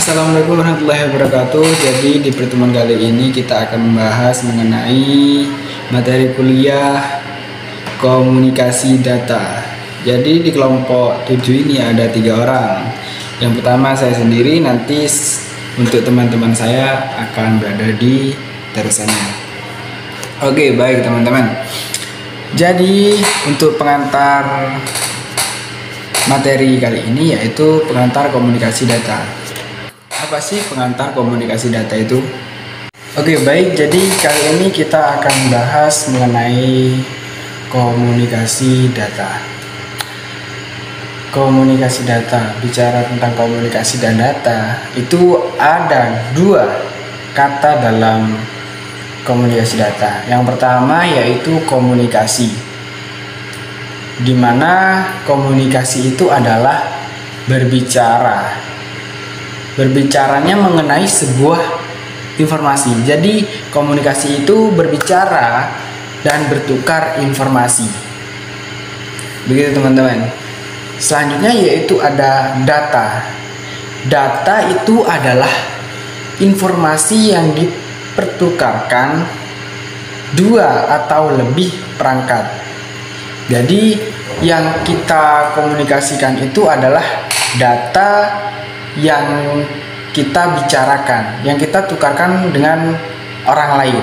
Assalamualaikum warahmatullahi wabarakatuh. Jadi di pertemuan kali ini kita akan membahas mengenai materi kuliah komunikasi data. Jadi di kelompok 7 ini ada 3 orang. Yang pertama saya sendiri, nanti untuk teman-teman saya akan berada di terusannya. Oke, baik teman-teman. Jadi untuk pengantar materi kali ini yaitu pengantar komunikasi data. Apa sih pengantar komunikasi data itu? Oke, baik. Jadi kali ini kita akan bahas mengenai komunikasi data. Komunikasi data, bicara tentang komunikasi dan data, itu ada 2 kata dalam komunikasi data. Yang pertama yaitu komunikasi, di mana komunikasi itu adalah berbicara. Berbicaranya mengenai sebuah informasi. Jadi komunikasi itu berbicara dan bertukar informasi. Begitu teman-teman. Selanjutnya yaitu ada data. Data itu adalah informasi yang dipertukarkan 2 atau lebih perangkat. Jadi yang kita komunikasikan itu adalah data yang kita bicarakan, yang kita tukarkan dengan orang lain.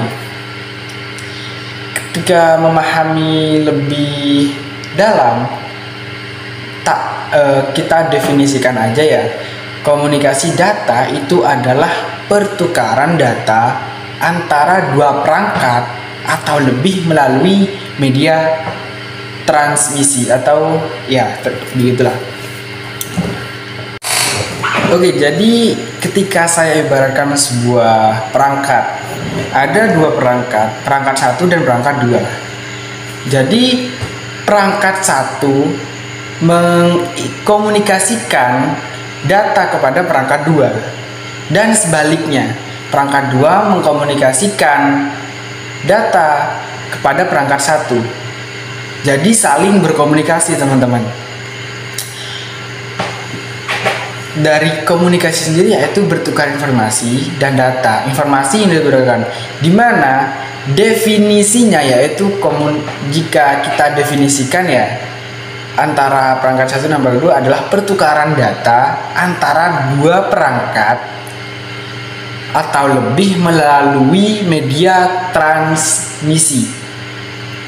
Ketika memahami lebih dalam, kita definisikan aja ya. Komunikasi data itu adalah pertukaran data antara 2 perangkat atau lebih melalui media transmisi atau ya begitulah. Oke, jadi ketika saya ibaratkan sebuah perangkat, ada 2 perangkat, perangkat 1 dan perangkat 2. Jadi perangkat 1 mengkomunikasikan data kepada perangkat 2 dan sebaliknya, perangkat 2 mengkomunikasikan data kepada perangkat 1. Jadi saling berkomunikasi teman-teman. Dari komunikasi sendiri yaitu bertukar informasi dan data. Informasi yang diberikan, dimana definisinya yaitu jika kita definisikan ya, antara perangkat 1 dan perangkat 2 adalah pertukaran data antara 2 perangkat atau lebih melalui media transmisi.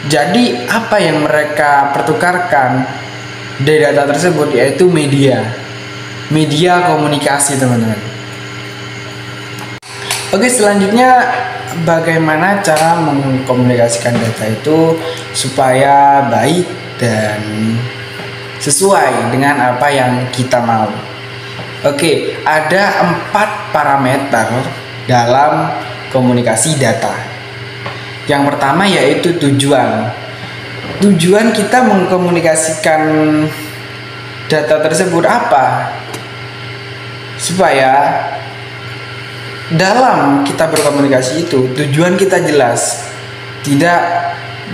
Jadi apa yang mereka pertukarkan dari data tersebut yaitu media komunikasi teman-teman. Oke, selanjutnya bagaimana cara mengkomunikasikan data itu supaya baik dan sesuai dengan apa yang kita mau. Oke, ada 4 parameter dalam komunikasi data. Yang pertama yaitu tujuan. Tujuan kita mengkomunikasikan data tersebut apa? Supaya dalam kita berkomunikasi itu tujuan kita jelas, tidak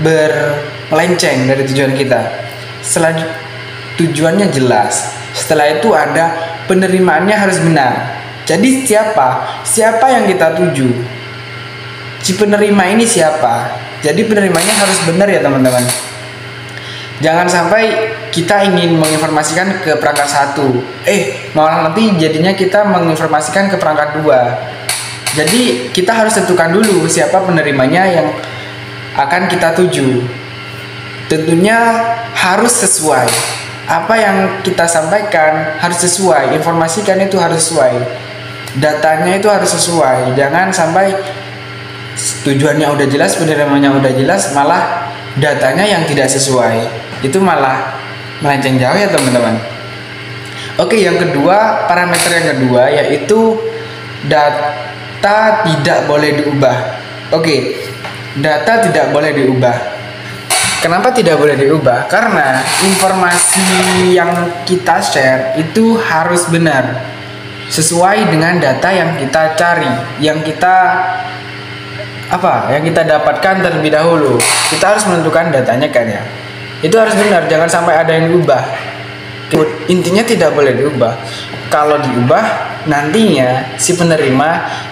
bermelenceng dari tujuan kita. Selanjutnya tujuannya jelas. Setelah itu ada penerimaannya harus benar. Jadi siapa yang kita tuju? Si penerima ini siapa? Jadi penerimanya harus benar ya teman-teman. Jangan sampai kita ingin menginformasikan ke perangkat 1, malah nanti jadinya kita menginformasikan ke perangkat 2. Jadi kita harus tentukan dulu siapa penerimanya yang akan kita tuju. Tentunya harus sesuai. Apa yang kita sampaikan harus sesuai, informasikan itu harus sesuai, datanya itu harus sesuai. Jangan sampai tujuannya udah jelas, penerimanya udah jelas, malah datanya yang tidak sesuai. Itu malah melenceng jauh ya teman-teman. Oke, yang kedua, parameter yang kedua yaitu data tidak boleh diubah. Oke, data tidak boleh diubah. Kenapa tidak boleh diubah? Karena informasi yang kita share itu harus benar, sesuai dengan data yang kita cari, yang kita dapatkan terlebih dahulu. Kita harus menentukan datanya kan ya. Itu harus benar, jangan sampai ada yang diubah. Intinya tidak boleh diubah. Kalau diubah nantinya si penerima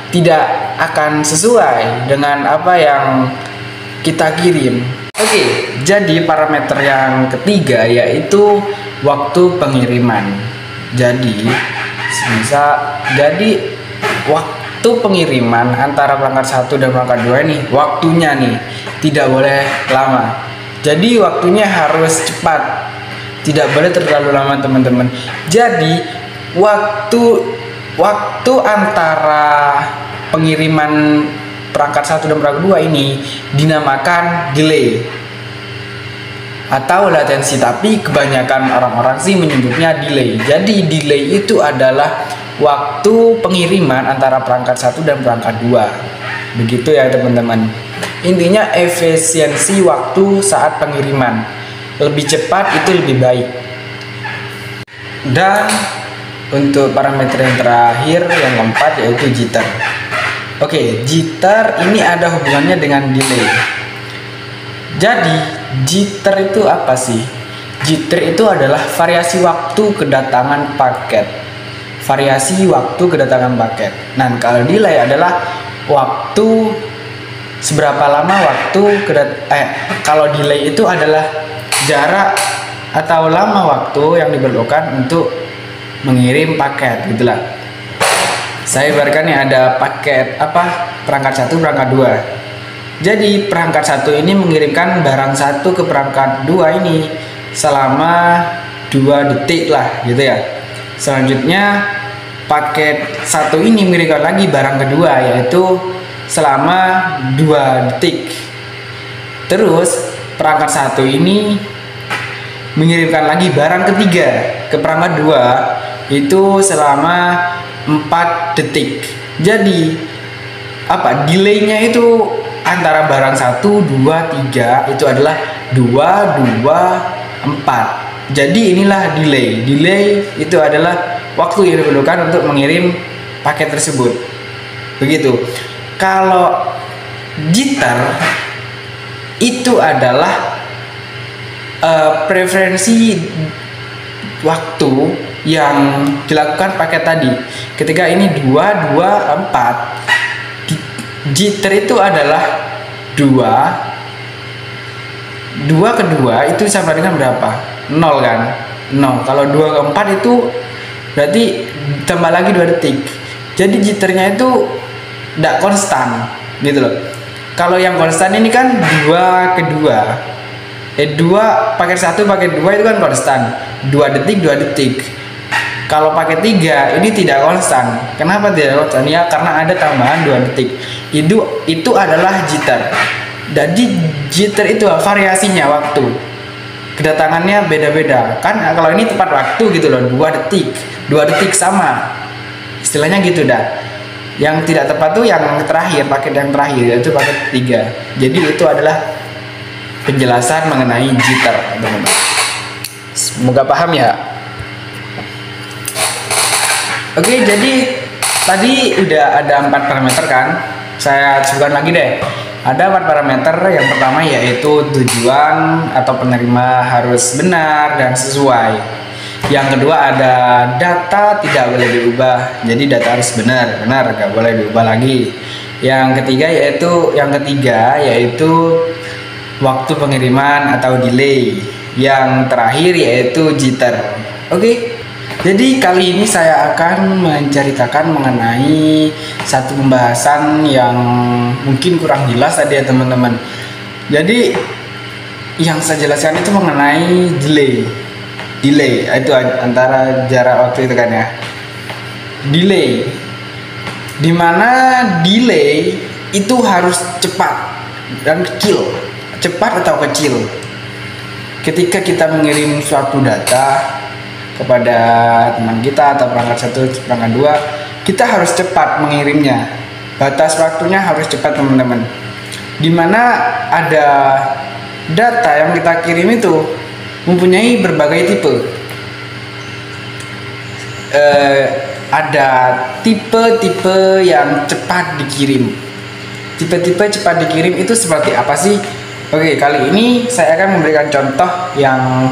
tidak akan sesuai dengan apa yang kita kirim. Oke, jadi parameter yang ketiga yaitu waktu pengiriman. Jadi waktu pengiriman antara perangkat 1 dan perangkat 2 ini waktunya nih tidak boleh lama. Jadi waktunya harus cepat. Tidak boleh terlalu lama, teman-teman. Jadi waktu antara pengiriman perangkat 1 dan perangkat 2 ini dinamakan delay atau latensi, tapi kebanyakan orang-orang sih menyebutnya delay. Jadi delay itu adalah waktu pengiriman antara perangkat 1 dan perangkat 2. Begitu ya, teman-teman. Intinya efisiensi waktu saat pengiriman. Lebih cepat itu lebih baik. Dan untuk parameter yang terakhir, yang keempat, yaitu jitter. Oke, jitter ini ada hubungannya dengan delay. Jadi jitter itu apa sih? Jitter itu adalah variasi waktu kedatangan paket. Variasi waktu kedatangan paket. Nah, kalau delay adalah waktu seberapa lama waktu kalau delay itu adalah jarak atau lama waktu yang diperlukan untuk mengirim paket, gitulah. Saya ibaratkan nih ada paket perangkat 1, perangkat 2. Jadi perangkat 1 ini mengirimkan barang 1 ke perangkat 2 ini selama 2 detik lah, gitu ya. Selanjutnya paket 1 ini mengirimkan lagi barang kedua, yaitu selama 2 detik. Terus perangkat 1 ini mengirimkan lagi barang ketiga ke perangkat 2 itu selama 4 detik. Jadi delaynya itu antara barang 1, 2, 3 itu adalah 2, 2, 4. Jadi inilah delay. Delay itu adalah waktu yang diperlukan untuk mengirim paket tersebut. Begitu. Kalau jitter itu adalah preferensi waktu yang dilakukan paket tadi. Ketika ini 2, 2, 4, jitter itu adalah 2 ke 2 itu sama dengan berapa? 0 kan? 0. Kalau 2 ke 4 itu berarti tambah lagi 2 detik. Jadi jitternya itu tidak konstan, gitu loh. Kalau yang konstan ini kan 2 ke 2. 2 paket 1 paket 2 itu kan konstan, 2 detik 2 detik. Kalau paket 3 ini tidak konstan. Kenapa tidak konstan? Ya karena ada tambahan 2 detik. Itu adalah jitter. Jadi jitter itu variasinya waktu kedatangannya beda-beda kan. Kalau ini tepat waktu gitu loh, 2 detik sama, istilahnya gitu dah. Yang tidak tepat tuh yang terakhir, paket yang terakhir, yaitu paket 3. Jadi itu adalah penjelasan mengenai jitter, teman-teman. Semoga paham ya. Oke, jadi tadi udah ada 4 parameter kan. Saya sebutkan lagi deh. Ada 4 parameter. Yang pertama yaitu tujuan atau penerima harus benar dan sesuai. Yang kedua ada data tidak boleh diubah. Jadi data harus benar, gak boleh diubah lagi. Yang ketiga yaitu waktu pengiriman atau delay. Yang terakhir yaitu jitter. Oke. Jadi kali ini saya akan menceritakan mengenai satu pembahasan yang mungkin kurang jelas tadi ya, teman-teman. Jadi yang saya jelaskan itu mengenai delay itu antara jarak waktu itu kan ya. Delay, dimana delay itu harus cepat dan kecil. Cepat atau kecil. Ketika kita mengirim suatu data kepada teman kita atau perangkat 1, perangkat 2, kita harus cepat mengirimnya. Batas waktunya harus cepat, teman-teman. Dimana ada data yang kita kirim itu mempunyai berbagai tipe. Ada tipe-tipe yang cepat dikirim. Tipe-tipe cepat dikirim itu seperti apa sih? Oke, kali ini saya akan memberikan contoh yang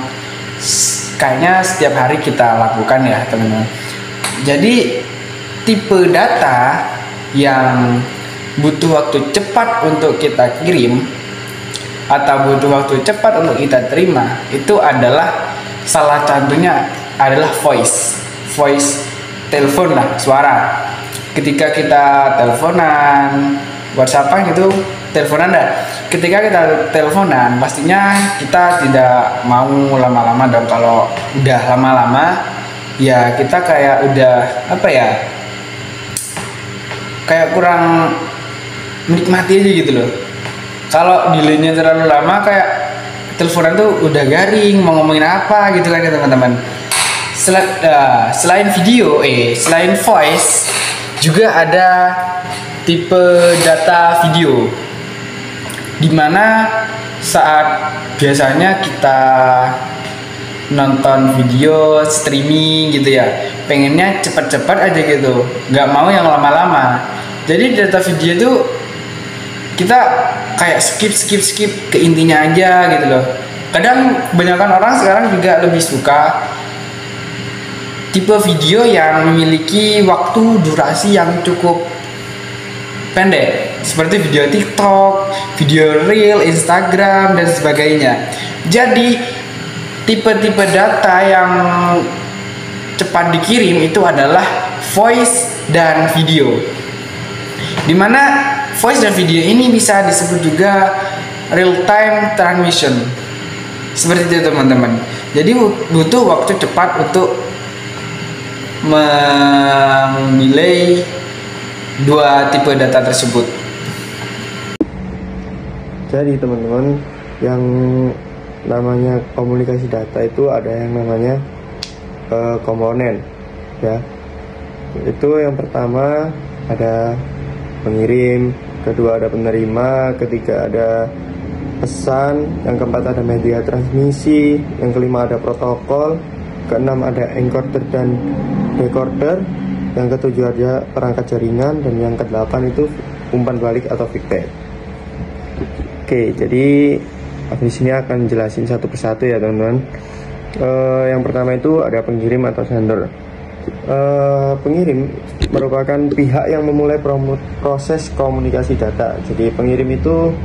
kayaknya setiap hari kita lakukan ya, teman-teman. Jadi tipe data yang butuh waktu cepat untuk kita kirim atau butuh waktu cepat untuk kita terima, itu adalah salah satunya adalah voice telepon lah, suara. Ketika kita teleponan, WhatsAppan gitu, teleponan dah. Ketika kita teleponan, pastinya kita tidak mau lama-lama dong. Kalau udah lama-lama, ya kita kayak udah apa ya? Kayak kurang menikmati aja gitu loh. Kalau delaynya terlalu lama, kayak teleponan tuh udah garing, mau ngomongin apa gitu kan ya teman-teman. Selain video, selain voice, juga ada tipe data video, dimana saat biasanya kita nonton video streaming gitu ya, pengennya cepet-cepet aja gitu, nggak mau yang lama-lama. Jadi data video itu kita kayak skip ke intinya aja gitu loh. Kadang kebanyakan orang sekarang juga lebih suka tipe video yang memiliki waktu durasi yang cukup pendek, seperti video TikTok, video Reel, Instagram, dan sebagainya. Jadi tipe-tipe data yang cepat dikirim itu adalah voice dan video, dimana voice dan video ini bisa disebut juga real time transmission, seperti itu teman-teman. Jadi butuh waktu cepat untuk memilih dua tipe data tersebut. Jadi teman-teman, yang namanya komunikasi data itu ada yang namanya komponen ya. Itu yang pertama ada pengirim, kedua ada penerima, ketiga ada pesan, yang keempat ada media transmisi, yang kelima ada protokol, keenam ada encoder dan decoder, yang ketujuh ada perangkat jaringan, dan yang kedelapan itu umpan balik atau feedback. Oke, jadi di sini akan jelasin satu persatu ya teman-teman. Yang pertama itu ada pengirim atau sender. Pengirim merupakan pihak yang memulai proses komunikasi data. Jadi pengirim itu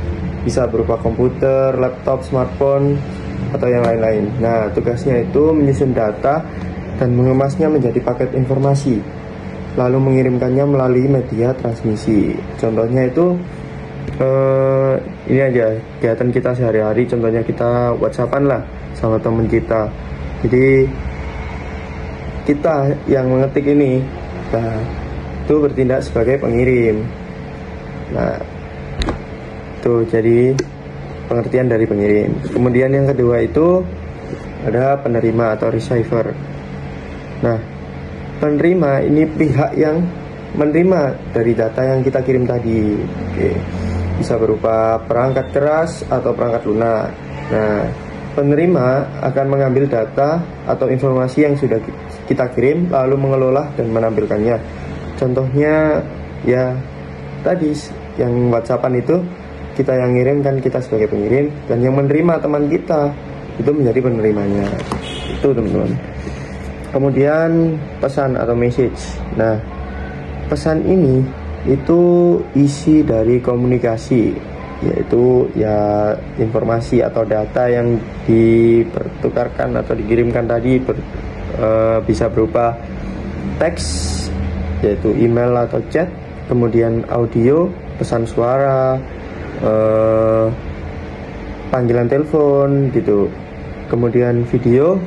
bisa berupa komputer, laptop, smartphone, atau yang lain-lain. Nah, tugasnya itu menyusun data dan mengemasnya menjadi paket informasi, lalu mengirimkannya melalui media transmisi. Contohnya itu ini aja kegiatan kita sehari-hari. Contohnya kita WhatsAppan lah sama teman kita. Jadi kita yang mengetik ini, nah, itu bertindak sebagai pengirim. Nah, itu jadi pengertian dari pengirim. Kemudian yang kedua itu ada penerima atau receiver. Nah, penerima ini pihak yang menerima dari data yang kita kirim tadi. Oke. Bisa berupa perangkat keras atau perangkat lunak. Nah, penerima akan mengambil data atau informasi yang sudah kita kirim, lalu mengelola dan menampilkannya. Contohnya ya tadi yang WhatsAppan itu, kita yang ngirim kan kita sebagai pengirim, dan yang menerima teman kita itu menjadi penerimanya. Itu teman-teman. Kemudian pesan atau message. Nah, pesan ini itu isi dari komunikasi, yaitu ya informasi atau data yang dipertukarkan atau dikirimkan tadi bisa berupa teks, yaitu email atau chat, kemudian audio, pesan suara, panggilan telepon gitu. Kemudian video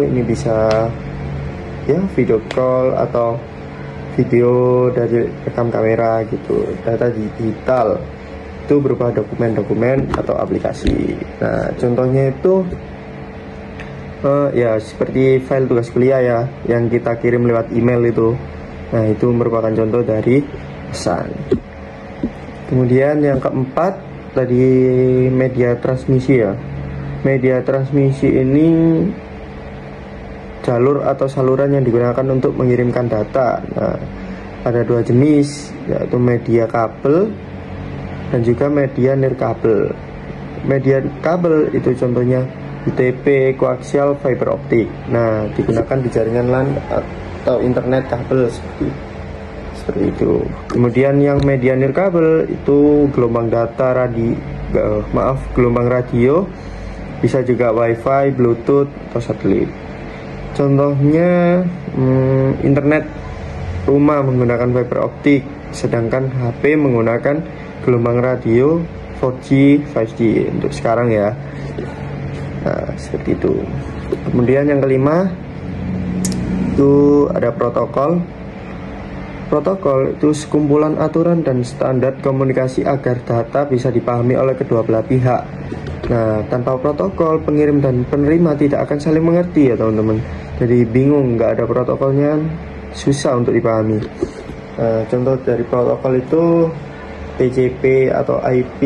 ini bisa ya video call atau video dari rekam kamera gitu. Data digital itu berupa dokumen-dokumen atau aplikasi. Nah, contohnya itu ya seperti file tugas kuliah ya yang kita kirim lewat email itu. Nah, itu merupakan contoh dari pesan. Kemudian yang keempat tadi media transmisi ya. Media transmisi ini jalur atau saluran yang digunakan untuk mengirimkan data. Nah, ada dua jenis, yaitu media kabel dan juga media nirkabel. Media kabel itu contohnya UTP, koaksial, fiber optik. Nah, digunakan di jaringan LAN atau internet kabel seperti itu. Kemudian yang media nirkabel itu gelombang data gelombang radio, bisa juga wifi, bluetooth atau satelit. Contohnya internet rumah menggunakan fiber optik, sedangkan HP menggunakan gelombang radio 4G, 5G untuk sekarang ya. Nah, seperti itu. Kemudian yang kelima itu ada protokol. Protokol itu sekumpulan aturan dan standar komunikasi agar data bisa dipahami oleh kedua belah pihak. Nah, tanpa protokol, pengirim dan penerima tidak akan saling mengerti ya teman-teman. Jadi bingung, nggak ada protokolnya, susah untuk dipahami. Contoh dari protokol itu TCP atau IP,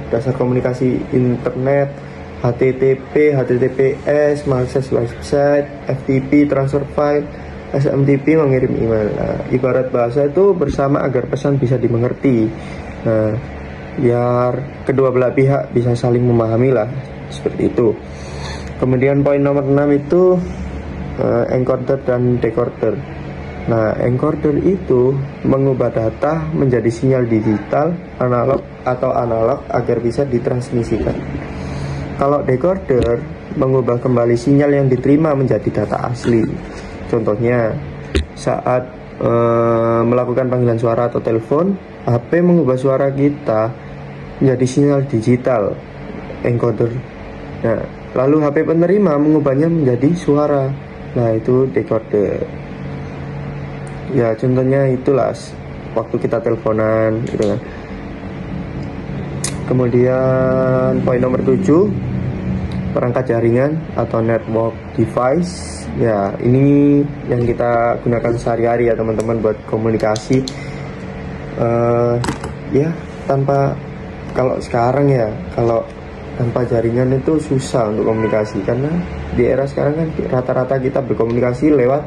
dasar komunikasi internet, HTTP, HTTPS, mengakses website, FTP, transfer file, SMTP, mengirim email. Nah, ibarat bahasa itu bersama agar pesan bisa dimengerti. Nah, biar kedua belah pihak bisa saling memahami lah, seperti itu. Kemudian poin nomor 6 itu encoder dan decoder. Nah, encoder itu mengubah data menjadi sinyal digital, analog atau analog agar bisa ditransmisikan. Kalau decoder mengubah kembali sinyal yang diterima menjadi data asli. Contohnya saat melakukan panggilan suara atau telepon, HP mengubah suara kita menjadi sinyal digital, encoder. Nah, lalu HP penerima mengubahnya menjadi suara. Nah, itu decoder. Ya, contohnya itulah waktu kita teleponan gitu kan. Kemudian poin nomor 7, perangkat jaringan atau network device. Ya, ini yang kita gunakan sehari-hari ya teman-teman buat komunikasi. Ya, kalau sekarang ya, kalau tanpa jaringan itu susah untuk komunikasi, karena di era sekarang kan rata-rata kita berkomunikasi lewat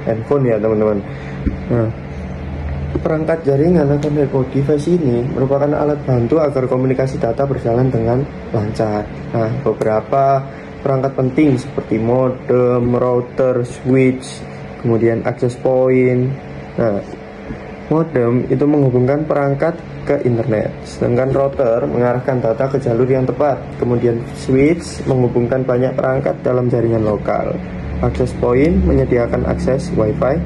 handphone ya teman-teman. Nah, perangkat jaringan atau network device ini merupakan alat bantu agar komunikasi data berjalan dengan lancar. Nah, beberapa perangkat penting seperti modem, router, switch, kemudian access point. Nah, modem itu menghubungkan perangkat ke internet, sedangkan router mengarahkan data ke jalur yang tepat. Kemudian switch menghubungkan banyak perangkat dalam jaringan lokal. Access point menyediakan akses wifi.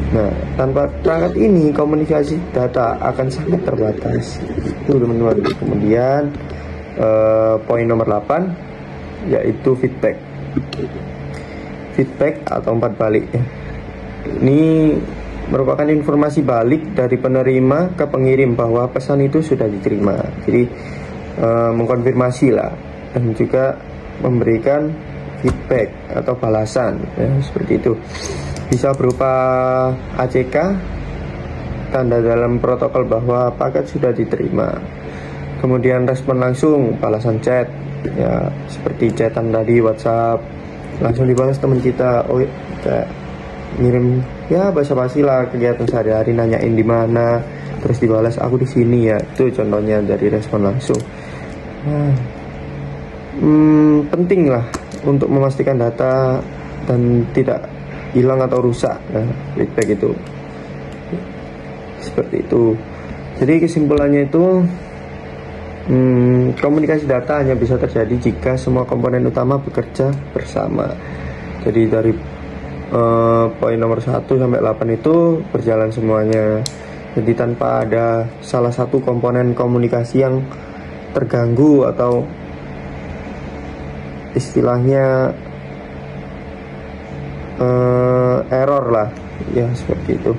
Nah, tanpa perangkat ini komunikasi data akan sangat terbatas. Itu teman-teman. Kemudian poin nomor 8 yaitu feedback. Feedback atau umpan balik ya. Ini merupakan informasi balik dari penerima ke pengirim bahwa pesan itu sudah diterima. Jadi mengkonfirmasi lah, dan juga memberikan feedback atau balasan ya, seperti itu. Bisa berupa ACK, tanda dalam protokol bahwa paket sudah diterima. Kemudian respon langsung, balasan chat ya, seperti chatan tadi WhatsApp, langsung dibalas teman kita. Oh, kayak ngirim ya basa-basi lah kegiatan sehari-hari, nanyain di mana, terus dibalas aku di sini ya. Itu contohnya dari respon langsung. Nah, penting lah untuk memastikan data dan tidak hilang atau rusak. Nah, feedback itu seperti itu. Jadi kesimpulannya itu komunikasi data hanya bisa terjadi jika semua komponen utama bekerja bersama. Jadi dari poin nomor 1 sampai 8 itu berjalan semuanya. Jadi tanpa ada salah satu komponen komunikasi yang terganggu atau istilahnya error lah ya, seperti itu.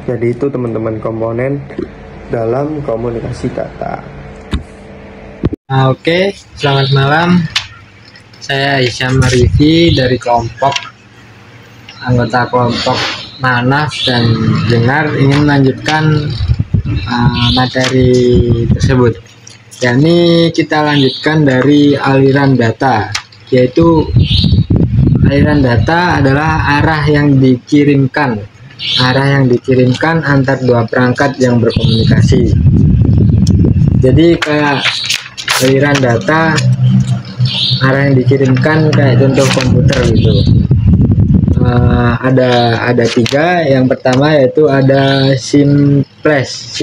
Jadi itu teman-teman komponen dalam komunikasi data. Oke, selamat malam. Saya Isyam Marifi dari anggota kelompok Manaf dan Dengar ingin melanjutkan materi tersebut. Yakni kita lanjutkan dari aliran data, yaitu aliran data adalah arah yang dikirimkan antar dua perangkat yang berkomunikasi. Jadi kayak aliran data, arah yang dikirimkan kayak contoh komputer gitu. ada 3. Yang pertama yaitu ada simplex.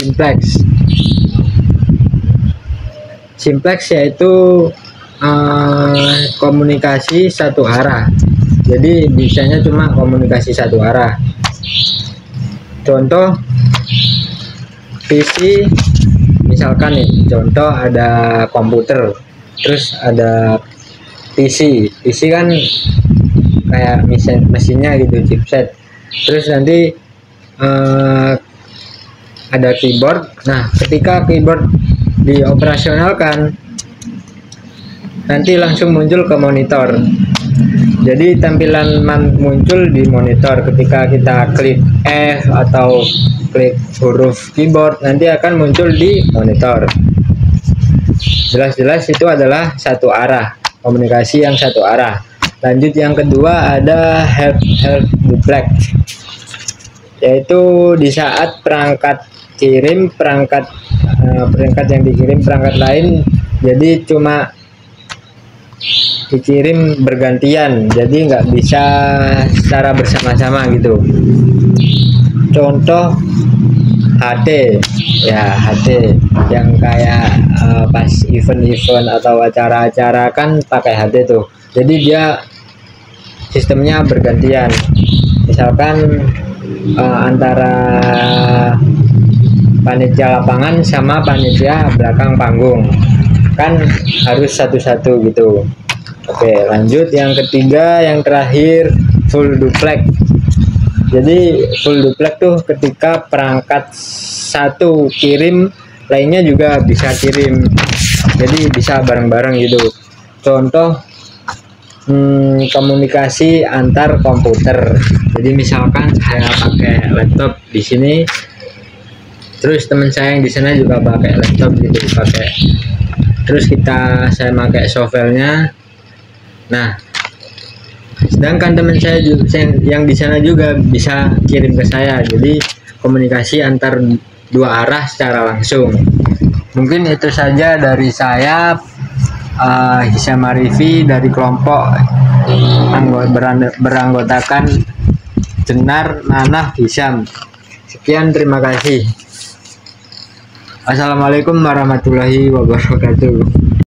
Simplex yaitu komunikasi satu arah. Jadi bisanya cuma komunikasi satu arah. Contoh PC, misalkan nih, contoh ada komputer, terus ada PC kan kayak mesinnya gitu, chipset. Terus nanti ada keyboard. Nah, ketika keyboard dioperasionalkan, nanti langsung muncul ke monitor. Jadi tampilan muncul di monitor ketika kita klik F atau klik huruf keyboard, nanti akan muncul di monitor. Jelas-jelas itu adalah satu arah, komunikasi yang satu arah. Lanjut yang kedua ada help duplex, yaitu di saat perangkat kirim perangkat yang dikirim perangkat lain, jadi cuma dikirim bergantian, jadi nggak bisa secara bersama-sama gitu. Contoh HT yang kayak pas event atau acara-acara kan pakai HT tuh, jadi dia sistemnya bergantian. Misalkan antara panitia lapangan sama panitia belakang panggung kan harus satu-satu gitu. Oke, lanjut yang ketiga, yang terakhir, full duplex. Jadi full duplex tuh ketika perangkat satu kirim, lainnya juga bisa kirim, jadi bisa bareng-bareng gitu. Contoh komunikasi antar komputer. Jadi misalkan saya pakai laptop di sini, terus teman saya yang di sana juga pakai laptop gitu, terus saya pakai softwarenya. Nah, sedangkan teman saya yang di sana juga bisa kirim ke saya, jadi komunikasi antar dua arah secara langsung. Mungkin itu saja dari saya, Hisham Arifi, dari kelompok beranggotakan Jenar, Nanah, Hisham. Sekian, terima kasih. Assalamualaikum warahmatullahi wabarakatuh.